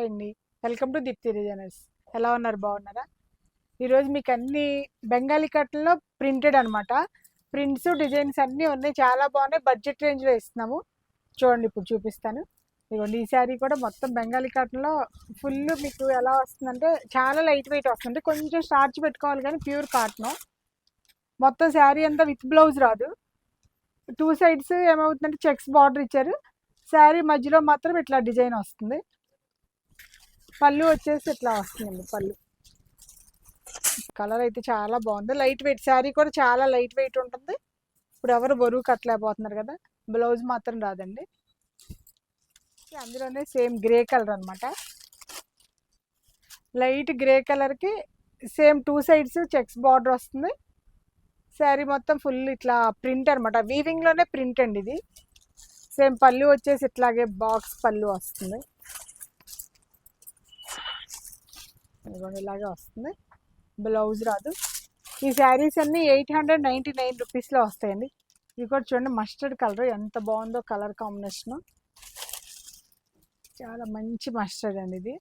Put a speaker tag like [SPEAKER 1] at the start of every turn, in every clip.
[SPEAKER 1] Hi అండి. Welcome to Deepti designers. ఎలా ఉన్నారు? బాగున్నారా? ఈరోజు మీకు అన్ని బెంగాలీ కట్లలో ప్రింటెడ్ అనమాట. ప్రింట్స్ డిజైన్స్ అన్నీ ఉన్నాయి, చాలా బాగున్నాయి. బడ్జెట్ రేంజ్లో ఇస్తున్నాము. చూడండి, ఇప్పుడు చూపిస్తాను. ఇదిగోండి, ఈ శారీ కూడా మొత్తం బెంగాలీ కాటన్లో ఫుల్ మీకు ఎలా వస్తుందంటే చాలా లైట్ వెయిట్ వస్తుంది. కొంచెం స్టార్చ్ పెట్టుకోవాలి, కానీ ప్యూర్ కాటన్. మొత్తం శారీ అంతా విత్ బ్లౌజ్ రాదు. టూ సైడ్స్ ఏమవుతుందంటే చెక్స్ బార్డర్ ఇచ్చారు. శారీ మధ్యలో మాత్రం ఇట్లా డిజైన్ వస్తుంది. పళ్ళు వచ్చేసి ఇట్లా వస్తుందండి. పళ్ళు కలర్ అయితే చాలా బాగుంది. లైట్ వెయిట్ శారీ కూడా చాలా లైట్ వెయిట్ ఉంటుంది. ఇప్పుడు ఎవరు బరువు కట్టలేకపోతున్నారు కదా. బ్లౌజ్ మాత్రం రాదండి. అందులోనే సేమ్ గ్రే కలర్ అనమాట. లైట్ గ్రే కలర్కి same two sides checks border వస్తుంది. శారీ మొత్తం ఫుల్ ఇట్లా ప్రింట్ అనమాట. వీవింగ్లోనే ప్రింట్ అండి ఇది. సేమ్ పళ్ళు వచ్చేసి ఇట్లాగే బాక్స్ పళ్ళు వస్తుంది. ఇలాగే వస్తుంది. బ్లౌజ్ రాదు. ఈ శారీస్ అన్నీ 899 రూపీస్లో వస్తాయండి. ఇది కూడా చూడండి, మస్టర్డ్ కలర్ ఎంత బాగుందో. కలర్ కాంబినేషను చాలా మంచి మస్టర్డ్ అండి ఇది.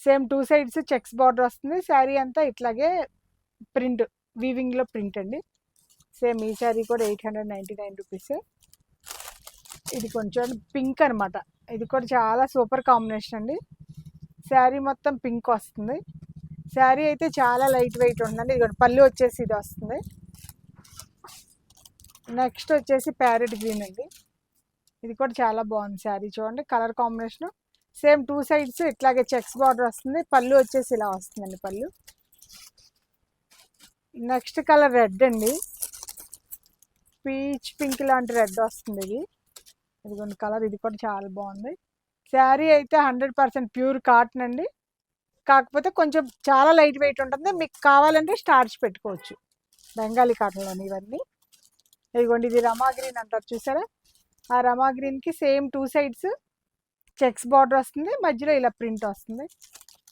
[SPEAKER 1] Same two sides checks border వస్తుంది. శారీ అంతా ఇట్లాగే ప్రింట్, వీవింగ్లో ప్రింట్ అండి. సేమ్ ఈ శారీ కూడా 899 రూపీస్. ఇది కొంచెం పింక్ అనమాట. ఇది కూడా చాలా సూపర్ కాంబినేషన్ అండి. శారీ మొత్తం పింక్ వస్తుంది. శారీ అయితే చాలా లైట్ వెయిట్ ఉందండి. ఇది పళ్ళు వచ్చేసి ఇది వస్తుంది. నెక్స్ట్ వచ్చేసి ప్యారెట్ గ్రీన్ అండి. ఇది కూడా చాలా బాగుంది శారీ. చూడండి colour combination. Same two sides ఇట్లాగే చెక్స్ బార్డర్ వస్తుంది. పళ్ళు వచ్చేసి ఇలా వస్తుందండి పళ్ళు. నెక్స్ట్ కలర్ రెడ్ అండి. పీచ్ పింక్ లాంటి రెడ్ వస్తుంది ఇది. ఇదిగోండి కలర్. ఇది కూడా చాలా బాగుంది. శారీ అయితే 100% ప్యూర్ కాటన్ అండి. కాకపోతే కొంచెం చాలా లైట్ వెయిట్ ఉంటుంది. మీకు కావాలంటే స్టార్చ్ పెట్టుకోవచ్చు. బెంగాలీ కాటన్లోని ఇవన్నీ. ఇదిగోండి, ఇది రమా గ్రీన్ అంటారు చూసారా. ఆ రమా గ్రీన్కి same two sides checks border వస్తుంది. మధ్యలో ఇలా ప్రింట్ వస్తుంది.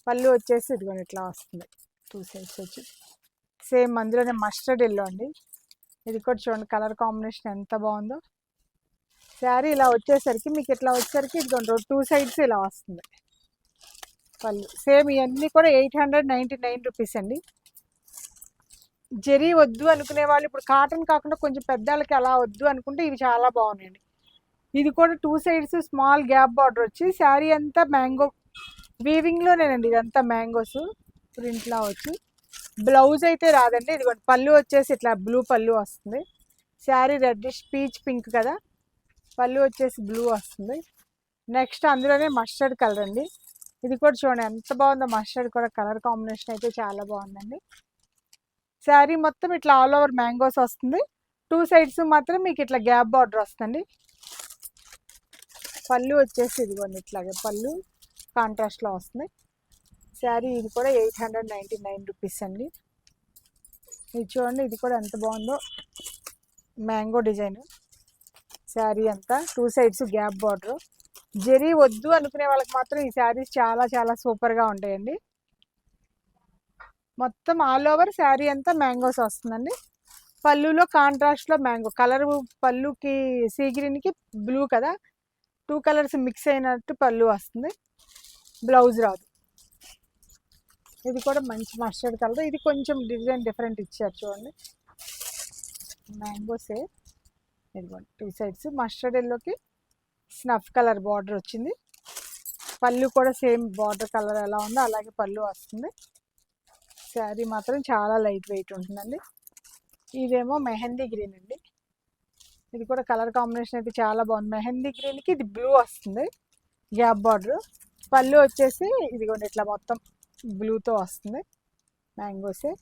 [SPEAKER 1] పళ్ళు వచ్చేసి ఇదిగోండి ఇట్లా వస్తుంది. టూ సైడ్స్ వచ్చి సేమ్ అందులోనే మస్టర్డ్ ఎల్లో అండి. ఇది కూడా చూడండి కలర్ కాంబినేషన్ ఎంత బాగుందో. శారీ ఇలా వచ్చేసరికి మీకు ఇట్లా వచ్చేసరికి ఇదిగోండి టూ సైడ్స్ ఇలా వస్తుంది పళ్ళు. సేమ్ ఇవన్నీ కూడా 899 రూపీస్ అండి. జరీ వద్దు అనుకునే వాళ్ళు, ఇప్పుడు కాటన్ కాకుండా కొంచెం పెద్దవాళ్ళకి అలా వద్దు అనుకుంటే ఇవి చాలా బాగున్నాయండి. ఇది కూడా two sides small gap border వచ్చి శారీ అంతా మ్యాంగో వీవింగ్లోనేనండి. ఇదంతా మ్యాంగోస్ ప్రింట్లా వచ్చి. బ్లౌజ్ అయితే రాదండి. ఇది పళ్ళు వచ్చేసి ఇట్లా బ్లూ పళ్ళు వస్తుంది. శారీ రెడ్డిష్ పీచ్ పింక్ కదా. పళ్ళు వచ్చేసి బ్లూ వస్తుంది. నెక్స్ట్ అందులోనే మస్టర్డ్ కలర్ అండి. ఇది కూడా చూడండి ఎంత బాగుందో. మస్టర్డ్ కూడా కలర్ కాంబినేషన్ అయితే చాలా బాగుందండి. శారీ మొత్తం ఇట్లా ఆల్ ఓవర్ మ్యాంగోస్ వస్తుంది. టూ సైడ్స్ మాత్రం మీకు ఇట్లా గ్యాప్ బార్డర్ వస్తుంది. పళ్ళు వచ్చేసి ఇదిగోండి ఇట్లాగే పళ్ళు కాంట్రాస్ట్లో వస్తుంది. శారీ ఇది కూడా 899 రూపీస్ అండి. ఇది చూడండి, ఇది కూడా ఎంత బాగుందో. మ్యాంగో డిజైన్ శారీ అంతా two sides gap border. Zari వద్దు అనుకునే వాళ్ళకి మాత్రం ఈ శారీస్ చాలా చాలా సూపర్గా ఉంటాయండి. మొత్తం ఆల్ ఓవర్ శారీ అంతా మ్యాంగోస్ వస్తుందండి. పళ్ళులో కాంట్రాస్ట్లో మ్యాంగో కలర్. పళ్ళుకి సీ గ్రీన్కి బ్లూ కదా, టూ కలర్స్ మిక్స్ అయినట్టు పళ్ళు వస్తుంది. బ్లౌజ్ రాదు. ఇది కూడా మంచి మస్టర్డ్ కలర్. ఇది కొంచెం డిజైన్ డిఫరెంట్ ఇచ్చారు చూడండి. మ్యాంగోసే. ఇదిగోండి టూ సైడ్స్ మస్టర్డ్ ఎల్లోకి స్నఫ్ కలర్ బార్డర్ వచ్చింది. పళ్ళు కూడా సేమ్ బార్డర్ కలర్ ఎలా ఉందో అలాగే పళ్ళు వస్తుంది. శారీ మాత్రం చాలా లైట్ వెయిట్ ఉంటుందండి. ఇదేమో మెహందీ గ్రీన్ అండి. ఇది కూడా కలర్ కాంబినేషన్ అయితే చాలా బాగుంది. మెహందీ గ్రీన్కి ఇది బ్లూ వస్తుంది గ్యాప్ బార్డర్. పళ్ళు వచ్చేసి ఇదిగోండి ఇట్లా మొత్తం బ్లూతో వస్తుంది. మ్యాంగోసే.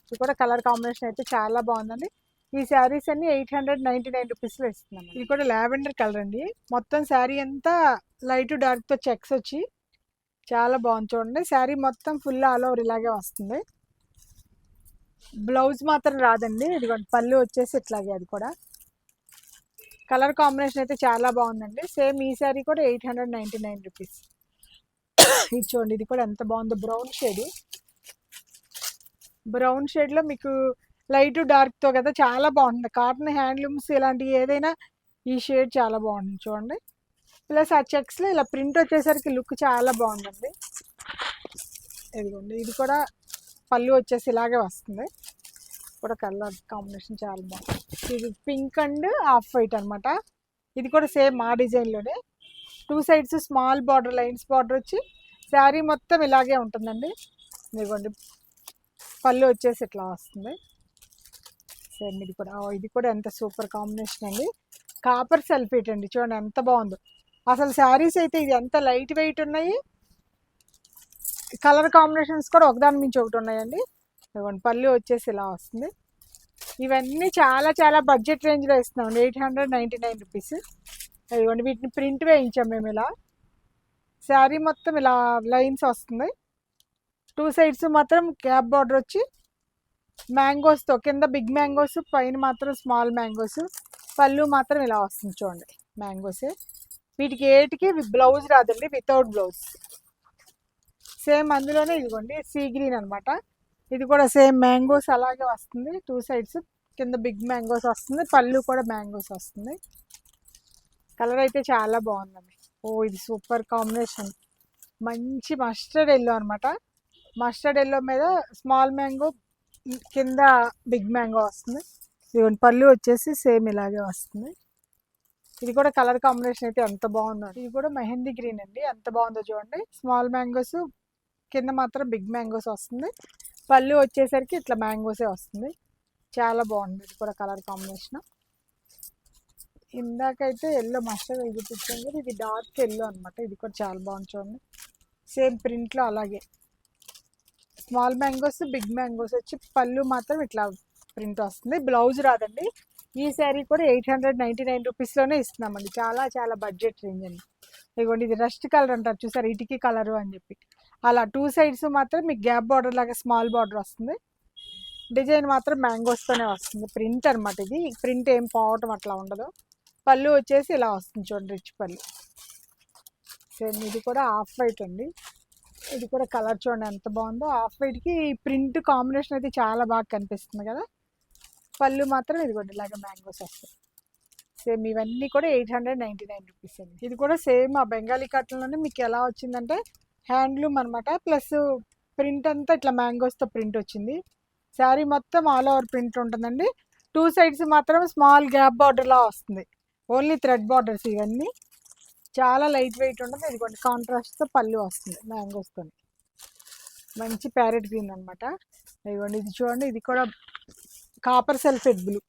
[SPEAKER 1] ఇది కూడా కలర్ కాంబినేషన్ అయితే చాలా బాగుందండి. ఈ శారీస్ అన్ని 899 రూపీస్లో ఇస్తున్నాం. ఇది కూడా లావెండర్ కలర్ అండి. మొత్తం శారీ అంతా లైట్ డార్క్తో చెక్స్ వచ్చి చాలా బాగుంది. చూడండి శారీ మొత్తం ఫుల్ ఆల్ ఓవర్ ఇలాగే వస్తుంది. బ్లౌజ్ మాత్రం రాదండి. ఇదిగోండి పళ్ళు వచ్చేసి ఇట్లాగే. అది కూడా కలర్ కాంబినేషన్ అయితే చాలా బాగుందండి. సేమ్ ఈ శారీ కూడా 899 రూపీస్. ఇది చూడండి, ఇది కూడా ఎంత బాగుందో. Brown shade. బ్రౌన్ షేడ్లో మీకు లైట్ డార్క్తో కదా చాలా బాగుంటుంది. కాటన్ హ్యాండ్లూమ్స్ ఇలాంటివి ఏదైనా ఈ షేడ్ చాలా బాగుంటుంది. చూడండి ప్లస్ ఆ చెక్స్లో ఇలా ప్రింట్ వచ్చేసరికి లుక్ చాలా బాగుందండి. ఇదిగోండి, ఇది కూడా పళ్ళు వచ్చేసి ఇలాగే వస్తుంది. కూడా కలర్ కాంబినేషన్ చాలా బాగుంది. ఇది పింక్ అండ్ ఆఫ్ వైట్ అనమాట. ఇది కూడా సేమ్ మా డిజైన్లోనే 2 sides small border, lines border వచ్చి శారీ మొత్తం ఇలాగే ఉంటుందండి. ఇదిగోండి, పళ్ళు వచ్చేసి ఇట్లా వస్తుంది. సేమ్ ఇది కూడా ఎంత సూపర్ కాంబినేషన్ అండి. కాపర్ సల్ఫేట్ అండి, చూడండి ఎంత బాగుందో. అసలు శారీస్ అయితే ఇది ఎంత లైట్ వెయిట్ ఉన్నాయి. కలర్ కాంబినేషన్స్ కూడా ఒకదాని మించి ఒకటి ఉన్నాయండి. ఇదిగోండి, పళ్ళు వచ్చేసి ఇలా వస్తుంది. ఇవన్నీ చాలా చాలా బడ్జెట్ రేంజ్లో ఇస్తున్నామండి, 899 రూపీస్. ఇదిగోండి, వీటిని ప్రింట్ వేయించాం మేము. ఇలా శారీ మొత్తం ఇలా లైన్స్ వస్తుంది. 2 సైడ్స్ మాత్రం గ్యాప్ బార్డర్ వచ్చి మ్యాంగోస్తో, కింద బిగ్ మ్యాంగోస్, పైన మాత్రం స్మాల్ మ్యాంగోస్. పళ్ళు మాత్రం ఇలా వస్తుంది చూడండి, మ్యాంగోసే. వీటికి ఏటికి బ్లౌజ్ రాదండి, వితౌట్ బ్లౌజ్. సేమ్ అందులోనే ఇదిగోండి సీ గ్రీన్ అనమాట. ఇది కూడా సేమ్ మ్యాంగోస్ అలాగే వస్తుంది. 2 సైడ్స్ కింద బిగ్ మ్యాంగోస్ వస్తుంది, పళ్ళు కూడా మ్యాంగోస్ వస్తుంది. కలర్ అయితే చాలా బాగుందండి. ఇది సూపర్ కాంబినేషన్. మంచి మస్టర్డ్ ఎల్లో అనమాట. మస్టర్డ్ ఎల్లో మీద స్మాల్ మ్యాంగో, కింద బిగ్ మ్యాంగో వస్తుంది. ఇదిగోండి, పళ్ళు వచ్చేసి సేమ్ ఇలాగే వస్తుంది. ఇది కూడా కలర్ కాంబినేషన్ అయితే ఎంత బాగుందో. ఇది కూడా మెహందీ గ్రీన్ అండి, ఎంత బాగుందో చూడండి. స్మాల్ మ్యాంగోస్, కింద మాత్రం బిగ్ మ్యాంగోస్ వస్తుంది. పళ్ళు వచ్చేసరికి ఇట్లా మ్యాంగోసే వస్తుంది. చాలా బాగుంది ఇది కూడా కలర్ కాంబినేషన్. ఇందాకైతే ఎల్లో మస్టర్డ్ చూపించాం కదా, ఇది డార్క్ ఎల్లో అనమాట. ఇది కూడా చాలా బాగుంది చూడండి. సేమ్ ప్రింట్లో అలాగే స్మాల్ మ్యాంగోస్, బిగ్ మ్యాంగోస్ వచ్చి పళ్ళు మాత్రం ఇట్లా ప్రింట్ వస్తుంది. బ్లౌజ్ రాదండి. ఈ శారీ కూడా 899 రూపీస్లోనే ఇస్తున్నామండి. చాలా చాలా బడ్జెట్ రేంజ్ అండి. ఇదిగోండి, ఇది రస్ట్ కలర్ అంటారు చూసారు, ఇటుకి కలరు అని చెప్పి. అలా 2 సైడ్స్ మాత్రం మీకు గ్యాప్ బార్డర్ లాగా స్మాల్ బార్డర్ వస్తుంది. డిజైన్ మాత్రం మ్యాంగోస్తోనే వస్తుంది. ప్రింట్ అనమాట. ఇది ప్రింట్ ఏం పోవటం అట్లా ఉండదు. పళ్ళు వచ్చేసి ఇలా వస్తుంది చూడండి, రిచ్ పళ్ళు. సేమ్ ఇది కూడా ఆఫ్ వైట్ అండి. ఇది కూడా కలర్ చూడండి ఎంత బాగుందో. ఆఫ్ వైట్కి ప్రింట్ కాంబినేషన్ అయితే చాలా బాగా కనిపిస్తుంది కదా. పళ్ళు మాత్రం ఇదిగోండి ఇలాగ మ్యాంగోస్ వస్తాయి. సేమ్ ఇవన్నీ కూడా 899 రూపీస్ అండి. ఇది కూడా సేమ్ ఆ బెంగాలీ కాటన్లోనే మీకు ఎలా వచ్చిందంటే హ్యాండ్లూమ్ అనమాట. ప్లస్ ప్రింట్ అంతా ఇట్లా మ్యాంగోస్తో ప్రింట్ వచ్చింది. శారీ మొత్తం ఆల్ ఓవర్ ప్రింట్ ఉంటుందండి. 2 సైడ్స్ మాత్రం స్మాల్ గ్యాప్ బార్డర్లా వస్తుంది. ఓన్లీ థ్రెడ్ బార్డర్స్ ఇవన్నీ. చాలా లైట్ వెయిట్ ఉంటుంది. ఇదిగోండి, కాంట్రాస్ట్తో పళ్ళు వస్తుంది మ్యాంగోస్తో. మంచి ప్యారెట్ గ్రీన్ అనమాట. ఇదిగోండి, ఇది చూడండి, ఇది కూడా కాపర్ సల్ఫేట్ బ్లూ.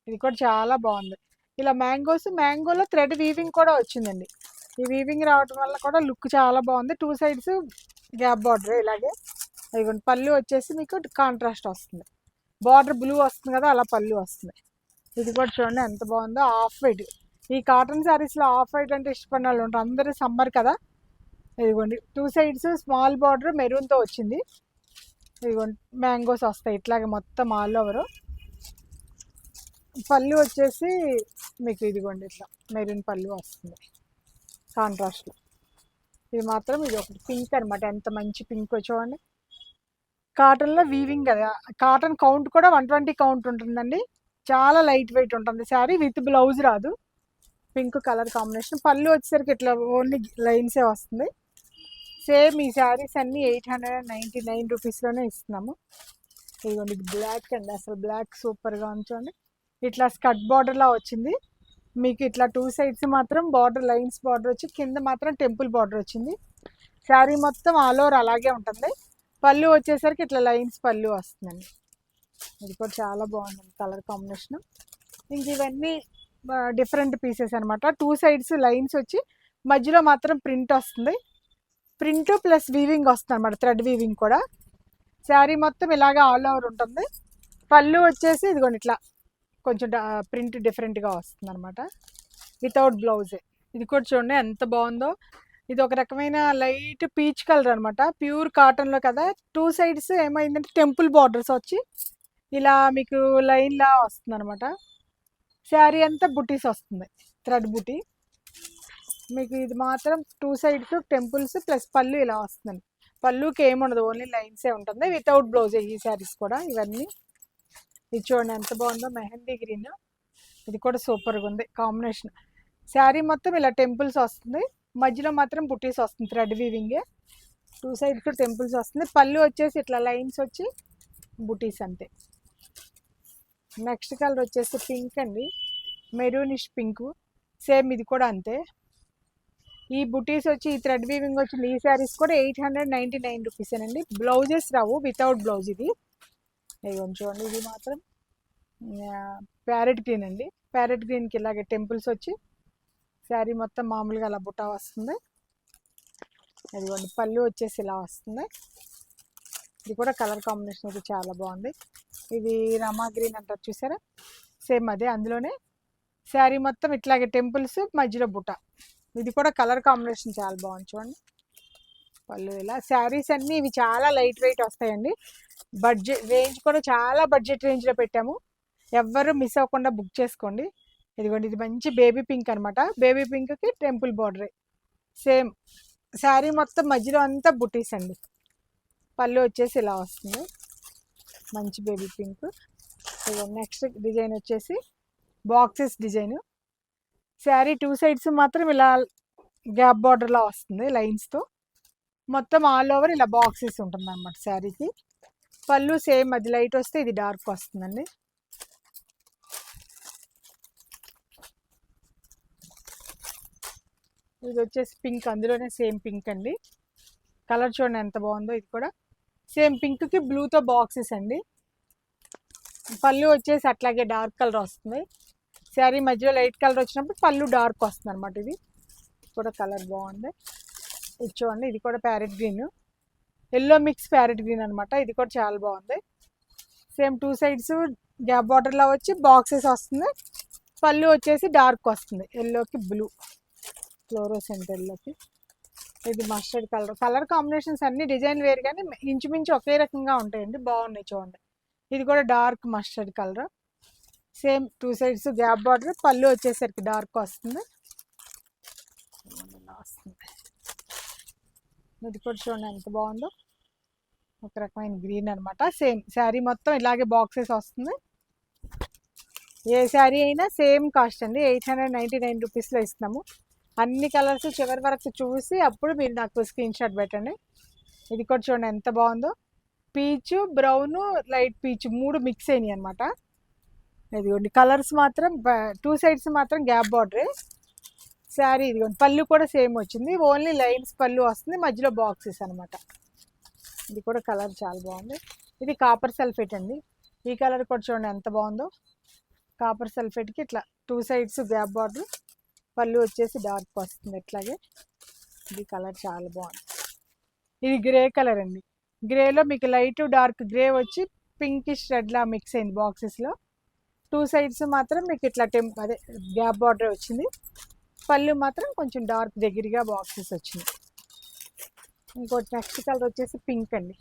[SPEAKER 1] ఇది కూడా చాలా బాగుంది. ఇలా మ్యాంగోలో థ్రెడ్ వీవింగ్ కూడా వచ్చిందండి. ఈ వీవింగ్ రావడం వల్ల కూడా లుక్ చాలా బాగుంది. 2 సైడ్స్ గ్యాప్ బార్డర్ ఇలాగే. ఇదిగోండి, పళ్ళు వచ్చేసి మీకు కాంట్రాస్ట్ వస్తుంది. బార్డర్ బ్లూ వస్తుంది కదా, అలా పళ్ళు వస్తుంది. ఇది కూడా చూడండి ఎంత బాగుందో. ఆఫ్ వైట్, ఈ కాటన్ శారీస్లో ఆఫ్ వైట్ అంటే ఇష్టపడిన వాళ్ళు ఉంటారు. అందరూ సమ్మర్ కదా. ఇదిగోండి, 2 సైడ్స్ స్మాల్ బార్డర్ మెరూన్తో వచ్చింది. ఇదిగోండి, మ్యాంగోస్ వస్తాయి ఇట్లాగే మొత్తం ఆల్ ఓవర్. పళ్ళు వచ్చేసి మీకు ఇదిగోండి ఇట్లా మెరూన్ పళ్ళు వస్తుంది కాంట్రాస్ట్లో. ఇది మాత్రం ఇది ఒకటి పింక్ అనమాట. ఎంత మంచి పింక్ చూడండి. కాటన్లో వీవింగ్ కదా, కాటన్ కౌంట్ కూడా 120 కౌంట్ ఉంటుందండి. చాలా లైట్ వెయిట్ ఉంటుంది శారీ. విత్ బ్లౌజ్ రాదు. Pink colour combination. పళ్ళు వచ్చేసరికి ఇట్లా ఓన్లీ లైన్సే వస్తుంది. సేమ్ ఈ శారీస్ అన్నీ 899 రూపీస్లోనే ఇస్తున్నాము. ఇదిగోండి, ఇది బ్లాక్ అండి. అసలు బ్లాక్ సూపర్గా ఉంచండి. ఇట్లా స్కర్ట్ బార్డర్లా వచ్చింది మీకు. ఇట్లా 2 సైడ్స్ మాత్రం బార్డర్, లైన్స్ బార్డర్ వచ్చి కింద మాత్రం టెంపుల్ బార్డర్ వచ్చింది. శారీ మొత్తం ఆల్ ఓవర్ అలాగే ఉంటుంది. పళ్ళు వచ్చేసరికి ఇట్లా లైన్స్ పళ్ళు వస్తుందండి. ఇది కూడా చాలా బాగుంటుంది కలర్ కాంబినేషన్. ఇంక ఇవన్నీ డిఫరెంట్ పీసెస్ అనమాట. 2 సైడ్స్ లైన్స్ వచ్చి మధ్యలో మాత్రం ప్రింట్ వస్తుంది. ప్రింట్ ప్లస్ వీవింగ్ వస్తుంది అనమాట, థ్రెడ్ వీవింగ్ కూడా. శారీ మొత్తం ఇలాగా ఆల్ ఓవర్ ఉంటుంది. పళ్ళు వచ్చేసి ఇదిగోండి ఇట్లా కొంచెం ప్రింట్ డిఫరెంట్గా వస్తుంది అనమాట, వితౌట్ బ్లౌజే. ఇది కూడా చూడండి ఎంత బాగుందో. ఇది ఒక రకమైన లైట్ పీచ్ కలర్ అనమాట, ప్యూర్ కాటన్లో కదా. 2 సైడ్స్ ఏమైందంటే టెంపుల్ బార్డర్స్ వచ్చి ఇలా మీకు లైన్లా వస్తుంది అనమాట. శారీ అంతా బుటీస్ వస్తుంది, థ్రెడ్ బుటీ. మీకు ఇది మాత్రం 2 సైడ్స్ టెంపుల్స్ ప్లస్ పళ్ళు ఇలా వస్తుంది. పళ్ళుకి ఏముండదు, ఓన్లీ లైన్సే ఉంటుంది, వితౌట్ బ్లౌజే ఈ శారీస్ కూడా. ఇవన్నీ ఇది చూడండి ఎంత బాగుందో, మెహందీ గ్రీన్. ఇది కూడా సూపర్గా ఉంది కాంబినేషన్. శారీ మొత్తం ఇలా టెంపుల్స్ వస్తుంది, మధ్యలో మాత్రం బుటీస్ వస్తుంది, థ్రెడ్ వీవింగ్. 2 సైడ్స్ టెంపుల్స్ వస్తుంది. పళ్ళు వచ్చేసి ఇట్లా లైన్స్ వచ్చి బుటీస్ అంతే. నెక్స్ట్ కలర్ వచ్చేసి పింక్ అండి, మెరూనిష్ పింక్. సేమ్ ఇది కూడా అంతే. ఈ బుటీస్ వచ్చి ఈ థ్రెడ్ వీవింగ్ వచ్చింది. ఈ శారీస్ కూడా 899 రూపీసేనండి. బ్లౌజెస్ రావు, వితౌట్ బ్లౌజ్ ఇది. ఇదిగోండి చూడండి, ఇది మాత్రం ప్యారెట్ గ్రీన్ అండి. ప్యారెట్ గ్రీన్కి ఇలాగే టెంపుల్స్ వచ్చి శారీ మొత్తం మామూలుగా అలా బుటా వస్తుంది. ఇదిగోండి పళ్ళు వచ్చేసి ఇలా వస్తుంది. ఇది కూడా కలర్ కాంబినేషన్ అయితే చాలా బాగుంది. ఇది రమా గ్రీన్ అంటారు చూసారా, సేమ్ అదే. అందులోనే శారీ మొత్తం ఇట్లాగే టెంపుల్స్, మధ్యలో బుట్ట. ఇది కూడా కలర్ కాంబినేషన్ చాలా బాగుంది చూడండి. పళ్ళు ఇలా. శారీస్ అన్నీ ఇవి చాలా లైట్ వెయిట్ వస్తాయండి. బడ్జెట్ రేంజ్ కూడా చాలా బడ్జెట్ రేంజ్లో పెట్టాము, ఎవ్వరు మిస్ అవ్వకుండా బుక్ చేసుకోండి. ఇదిగోండి, ఇది మంచి బేబీ పింక్ అనమాట. బేబీ పింక్కి టెంపుల్ బార్డరే. సేమ్ శారీ మొత్తం మధ్యలో అంతా బుటీస్ అండి. పళ్ళు వచ్చేసి ఇలా వస్తుంది, మంచి బేబీ పింక్. నెక్స్ట్ డిజైన్ వచ్చేసి బాక్సెస్ డిజైన్. శారీ 2 సైడ్స్ మాత్రం ఇలా గ్యాప్ బార్డర్లా వస్తుంది లైన్స్తో. మొత్తం ఆల్ ఓవర్ ఇలా బాక్సెస్ ఉంటుంది అన్నమాట శారీకి. పళ్ళు సేమ్, అది లైట్ వస్తే ఇది డార్క్ వస్తుందండి. ఇది వచ్చేసి పింక్, అందులోనే సేమ్ పింక్ అండి. కలర్ చూడండి ఎంత బాగుందో. ఇది కూడా సేమ్ పింక్కి బ్లూతో బాక్సెస్ అండి. పళ్ళు వచ్చేసి అట్లాగే డార్క్ కలర్ వస్తుంది. శారీ మధ్యలో లైట్ కలర్ వచ్చినప్పుడు పళ్ళు డార్క్ వస్తుంది అనమాట. ఇది కూడా కలర్ బాగుంది. ఇది చూడండి, ఇది కూడా parrot green, yellow mix parrot green అనమాట. ఇది కూడా చాలా బాగుంది. సేమ్ 2 సైడ్స్ గ్యాప్ బార్డర్లా వచ్చి బాక్సెస్ వస్తుంది. పళ్ళు వచ్చేసి డార్క్ వస్తుంది, ఎల్లోకి బ్లూ, ఫ్లోరోసెంట్ ఎల్లోకి. ఇది మస్టర్డ్ కలర్. కలర్ కాంబినేషన్స్ అన్ని డిజైన్ వేరు కానీ ఇంచుమించు ఒకే రకంగా ఉంటాయండి, బాగున్నాయి చూడండి. ఇది కూడా dark mustard colour. Same 2 sides gap border. పళ్ళు వచ్చేసరికి డార్క్ వస్తుంది. ఇది కూడా చూడండి ఎంత బాగుందో, ఒక రకమైన గ్రీన్ అనమాట. సేమ్ శారీ మొత్తం ఇలాగే బాక్సెస్ వస్తుంది. ఏ శారీ అయినా సేమ్ కాస్ట్ అండి, 899 రూపీస్లో ఇస్తున్నాము. అన్ని కలర్స్ చివరి వరకు చూసి అప్పుడు మీరు నాకు స్క్రీన్ షాట్ పెట్టండి. ఇది కూడా చూడండి ఎంత బాగుందో, పీచు, బ్రౌన్, లైట్ పీచు 3 మిక్స్ అయినాయి అనమాట. ఇదిగోండి కలర్స్ మాత్రం 2 సైడ్స్ మాత్రం గ్యాప్ బార్డరే. శారీ ఇదిగోండి పళ్ళు కూడా సేమ్ వచ్చింది, ఓన్లీ లైన్స్ పళ్ళు వస్తుంది, మధ్యలో బాక్సెస్ అనమాట. ఇది కూడా కలర్ చాలా బాగుంది. ఇది కాపర్ సల్ఫేట్ అండి. ఈ కలర్ కూడా చూడండి ఎంత బాగుందో. కాపర్ సల్ఫేట్కి ఇట్లా 2 సైడ్స్ గ్యాప్ బార్డర్, పళ్ళు వచ్చేసి డార్క్ వస్తుంది ఇట్లాగే. ఇది కలర్ చాలా బాగుంది. ఇది గ్రే కలర్ అండి. గ్రేలో మీకు లైట్ డార్క్ గ్రే వచ్చి పింకిష్ రెడ్లా మిక్స్ అయింది బాక్సెస్లో. 2 సైడ్స్ మాత్రం మీకు ఇట్లా అదే గ్యాప్ బార్డర్ వచ్చింది. పళ్ళు మాత్రం కొంచెం డార్క్ దగ్గరగా బాక్సెస్ వచ్చింది. ఇంకోటి నెక్స్ట్ కలర్ వచ్చేసి పింక్ అండి.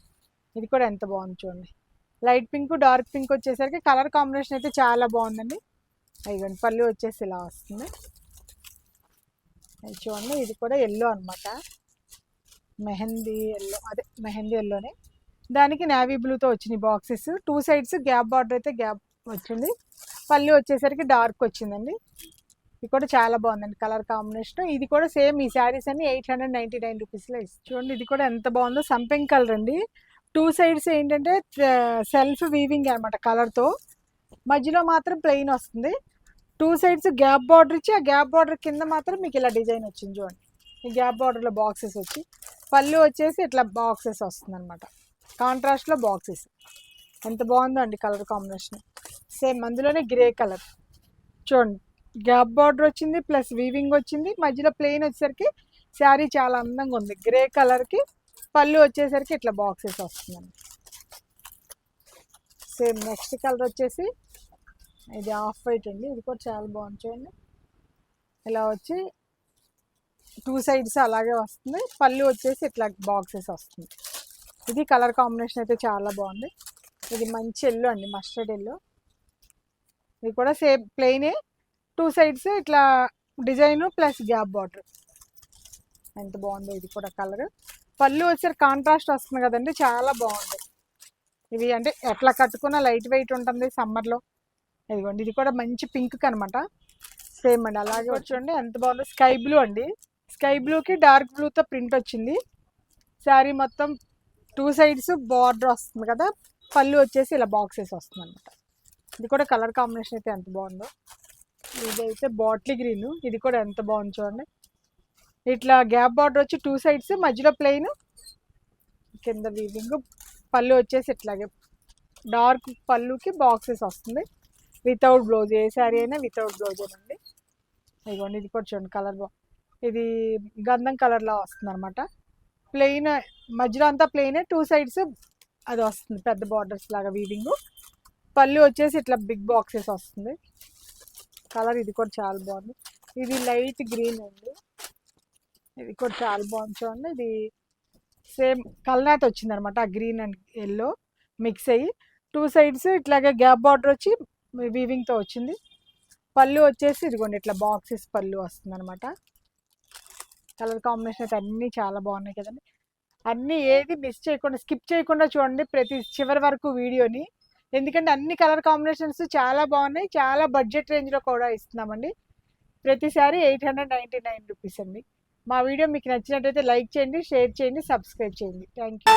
[SPEAKER 1] ఇది కూడా ఎంత బాగుంది చూడండి. లైట్ పింక్, డార్క్ పింక్ వచ్చేసరికి కలర్ కాంబినేషన్ అయితే చాలా బాగుందండి. ఇదిగోండి పళ్ళు వచ్చేసి ఇలా వస్తుంది. అది చూడండి, ఇది కూడా ఎల్లో అనమాట, మెహందీ ఎల్లో, అదే మెహందీ ఎల్లోనే. దానికి నేవీ బ్లూతో వచ్చినాయి బాక్సెస్. 2 సైడ్స్ గ్యాప్ బార్డర్ అయితే గ్యాప్ వచ్చింది. పళ్ళు వచ్చేసరికి డార్క్ వచ్చిందండి. ఇది కూడా చాలా బాగుందండి కలర్ కాంబినేషన్. ఇది కూడా సేమ్ ఈ శారీస్ అన్ని 899 రూపీస్లో ఇస్తుంది. చూడండి ఇది కూడా ఎంత బాగుందో, సంపెంగ్ కలర్ అండి. 2 సైడ్స్ ఏంటంటే సెల్ఫ్ వీవింగ్ అనమాట కలర్తో, మధ్యలో మాత్రం ప్లెయిన్ వస్తుంది. 2 సైడ్స్ గ్యాప్ బార్డర్ ఇచ్చి ఆ గ్యాప్ బార్డర్ కింద మాత్రం మీకు ఇలా డిజైన్ వచ్చింది చూడండి. ఈ గ్యాప్ బార్డర్లో బాక్సెస్ వచ్చి పళ్ళు వచ్చేసి ఇట్లా బాక్సెస్ వస్తుంది అనమాట, కాంట్రాస్ట్లో బాక్సెస్. ఎంత బాగుందో అండి కలర్ కాంబినేషన్. సేమ్ అందులోనే గ్రే కలర్ చూడండి, గ్యాప్ బార్డర్ వచ్చింది ప్లస్ వీవింగ్ వచ్చింది, మధ్యలో ప్లెయిన్ వచ్చేసరికి శారీ చాలా అందంగా ఉంది. గ్రే కలర్కి పళ్ళు వచ్చేసరికి ఇట్లా బాక్సెస్ వస్తుందండి. సేమ్ నెక్స్ట్ కలర్ వచ్చేసి ఇది ఆఫ్ వైట్ అండి. ఇది కూడా చాలా బాగుంది చూడండి, ఇలా వచ్చి 2 సైడ్స్ అలాగే వస్తుంది. పళ్ళు వచ్చేసి ఇట్లా బాక్సెస్ వస్తుంది. ఇది కలర్ కాంబినేషన్ అయితే చాలా బాగుంది. ఇది మంచి ఎల్లో అండి, మస్టర్డ్ ఎల్లో. ఇది కూడా సేమ్ ప్లెయినే, 2 సైడ్స్ ఇట్లా డిజైన్ ప్లస్ గ్యాప్ బార్డర్. ఎంత బాగుందో ఇది కూడా కలర్. పళ్ళు వచ్చేసరి కాంట్రాస్ట్ వస్తుంది కదండి, చాలా బాగుంది. ఇవి అంటే ఎట్లా కట్టుకున్న లైట్ వెయిట్ ఉంటుంది సమ్మర్లో. ఇదిగోండి ఇది కూడా మంచి పింక్ అనమాట. సేమ్ అండి అలాగే చూడండి ఎంత బాగుందో. స్కై బ్లూ అండి, స్కై బ్లూకి డార్క్ బ్లూతో ప్రింట్ వచ్చింది. శారీ మొత్తం 2 సైడ్స్ బార్డర్ వస్తుంది కదా, పళ్ళు వచ్చేసి ఇలా బాక్సెస్ వస్తుంది అనమాట. ఇది కూడా కలర్ కాంబినేషన్ అయితే ఎంత బాగుందో. ఇదైతే బాటిల్ గ్రీన్, ఇది కూడా ఎంత బాగుంది చూడండి. ఇట్లా గ్యాప్ బార్డర్ వచ్చి 2 సైడ్స్, మధ్యలో ప్లెయిన్, కింద వీవింగ్, పళ్ళు వచ్చేసి ఇట్లాగే డార్క్ పళ్ళుకి బాక్సెస్ వస్తుంది. వితౌట్ బ్లౌజ్, ఏ శారీ అయినా వితౌట్ బ్లౌజ్ అండి. ఇదిగోండి ఇది కూడా చూడండి కలర్ ఇది గంధం కలర్లా వస్తుంది అనమాట. ప్లెయిన్ మధ్యలో అంతా ప్లెయిన్, 2 సైడ్స్ అది వస్తుంది పెద్ద బార్డర్స్ లాగా వీవింగ్. పళ్ళు వచ్చేసి ఇట్లా బిగ్ బాక్సెస్ వస్తుంది. కలర్ ఇది కూడా చాలా బాగుంది. ఇది లైట్ గ్రీన్ అండి, ఇది కూడా చాలా బాగుంది చూడండి. ఇది సేమ్ కలనాథ్ వచ్చింది అనమాట, ఆ గ్రీన్ అండ్ ఎల్లో మిక్స్ అయ్యి 2 సైడ్స్ ఇట్లాగే గ్యాప్ బార్డర్ వచ్చి వీవింగ్తో వచ్చింది. పళ్ళు వచ్చేసి ఇదిగోండి ఇట్లా బాక్సెస్ పళ్ళు వస్తుంది అనమాట. కలర్ కాంబినేషన్ అయితే అన్నీ చాలా బాగున్నాయి కదండి. అన్నీ ఏది మిస్ చేయకుండా స్కిప్ చేయకుండా చూడండి ప్రతి చివరి వరకు వీడియోని, ఎందుకంటే అన్ని కలర్ కాంబినేషన్స్ చాలా బాగున్నాయి. చాలా బడ్జెట్ రేంజ్లో కూడా ఇస్తున్నామండి. ప్రతిసారి 899 రూపీస్ అండి. మా వీడియో మీకు నచ్చినట్టయితే లైక్ చేయండి, షేర్ చేయండి, సబ్స్క్రైబ్ చేయండి. Thank you.